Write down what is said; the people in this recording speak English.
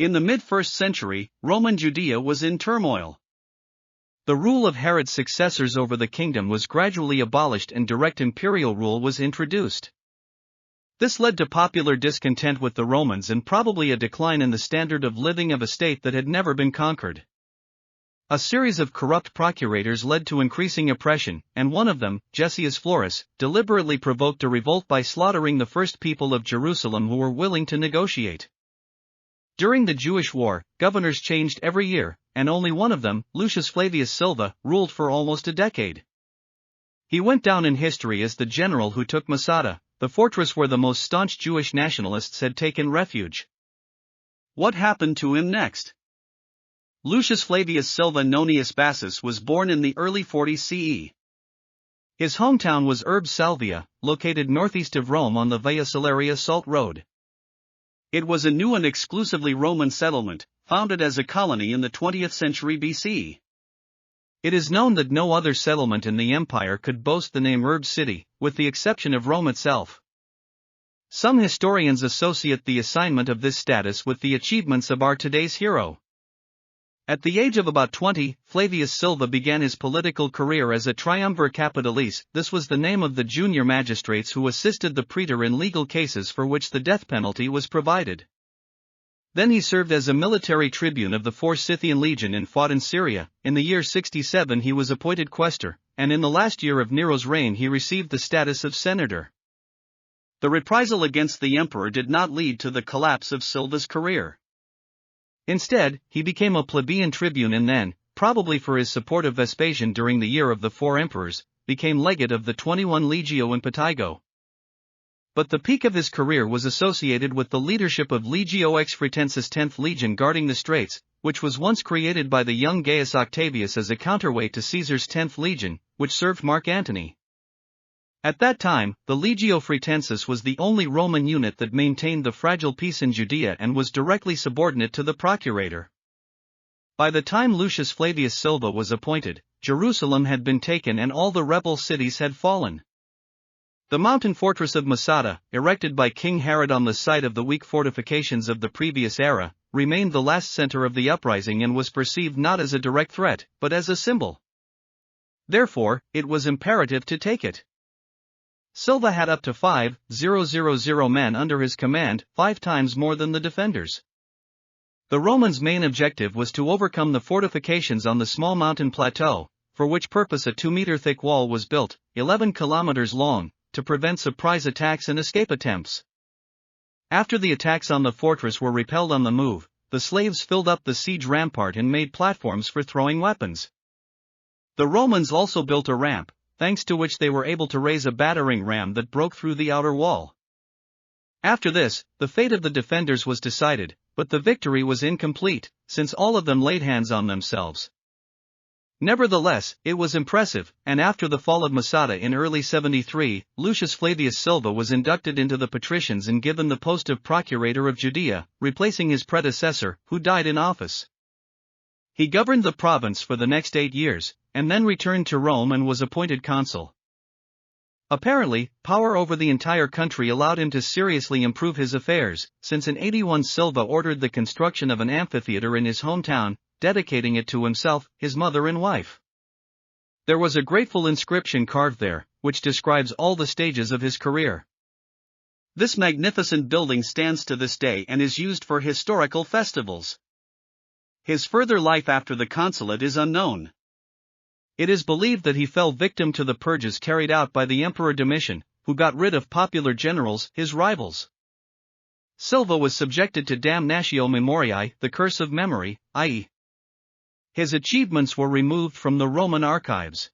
In the mid-1st century, Roman Judea was in turmoil. The rule of Herod's successors over the kingdom was gradually abolished and direct imperial rule was introduced. This led to popular discontent with the Romans and probably a decline in the standard of living of a state that had never been conquered. A series of corrupt procurators led to increasing oppression, and one of them, Lucius Flavius, deliberately provoked a revolt by slaughtering the first people of Jerusalem who were willing to negotiate. During the Jewish War, governors changed every year, and only one of them, Lucius Flavius Silva, ruled for almost a decade. He went down in history as the general who took Masada, the fortress where the most staunch Jewish nationalists had taken refuge. What happened to him next? Lucius Flavius Silva Nonius Bassus was born in the early 40s CE. His hometown was Urbe Salvia, located northeast of Rome on the Via Salaria Salt Road. It was a new and exclusively Roman settlement, founded as a colony in the 20th century BC. It is known that no other settlement in the empire could boast the name Urbe City, with the exception of Rome itself. Some historians associate the assignment of this status with the achievements of our today's hero. At the age of about 20, Flavius Silva began his political career as a triumvir capitalis. This was the name of the junior magistrates who assisted the praetor in legal cases for which the death penalty was provided. Then he served as a military tribune of the 4th Scythian Legion and fought in Syria. In the year 67 he was appointed quaestor, and in the last year of Nero's reign he received the status of senator. The reprisal against the emperor did not lead to the collapse of Silva's career. Instead, he became a plebeian tribune and then, probably for his support of Vespasian during the year of the 4 emperors, became legate of the 21 Legio in Patago. But the peak of his career was associated with the leadership of Legio X Fretensis 10th Legion guarding the Straits, which was once created by the young Gaius Octavius as a counterweight to Caesar's 10th Legion, which served Mark Antony. At that time, the Legio Fretensis was the only Roman unit that maintained the fragile peace in Judea and was directly subordinate to the procurator. By the time Lucius Flavius Silva was appointed, Jerusalem had been taken and all the rebel cities had fallen. The mountain fortress of Masada, erected by King Herod on the site of the weak fortifications of the previous era, remained the last center of the uprising and was perceived not as a direct threat, but as a symbol. Therefore, it was imperative to take it. Silva had up to 5,000 men under his command, 5 times more than the defenders. The Romans' main objective was to overcome the fortifications on the small mountain plateau, for which purpose a 2-meter thick wall was built, 11 kilometers long, to prevent surprise attacks and escape attempts. After the attacks on the fortress were repelled on the move, the slaves filled up the siege rampart and made platforms for throwing weapons. The Romans also built a ramp, thanks to which they were able to raise a battering ram that broke through the outer wall. After this, the fate of the defenders was decided, but the victory was incomplete, since all of them laid hands on themselves. Nevertheless, it was impressive, and after the fall of Masada in early 73, Lucius Flavius Silva was inducted into the patricians and given the post of procurator of Judea, replacing his predecessor, who died in office. He governed the province for the next 8 years, and then returned to Rome and was appointed consul. Apparently, power over the entire country allowed him to seriously improve his affairs, since in 81 Silva ordered the construction of an amphitheater in his hometown, dedicating it to himself, his mother and wife. There was a grateful inscription carved there, which describes all the stages of his career. This magnificent building stands to this day and is used for historical festivals. His further life after the consulate is unknown. It is believed that he fell victim to the purges carried out by the Emperor Domitian, who got rid of popular generals, his rivals. Silva was subjected to damnatio memoriae, the curse of memory, i.e., his achievements were removed from the Roman archives.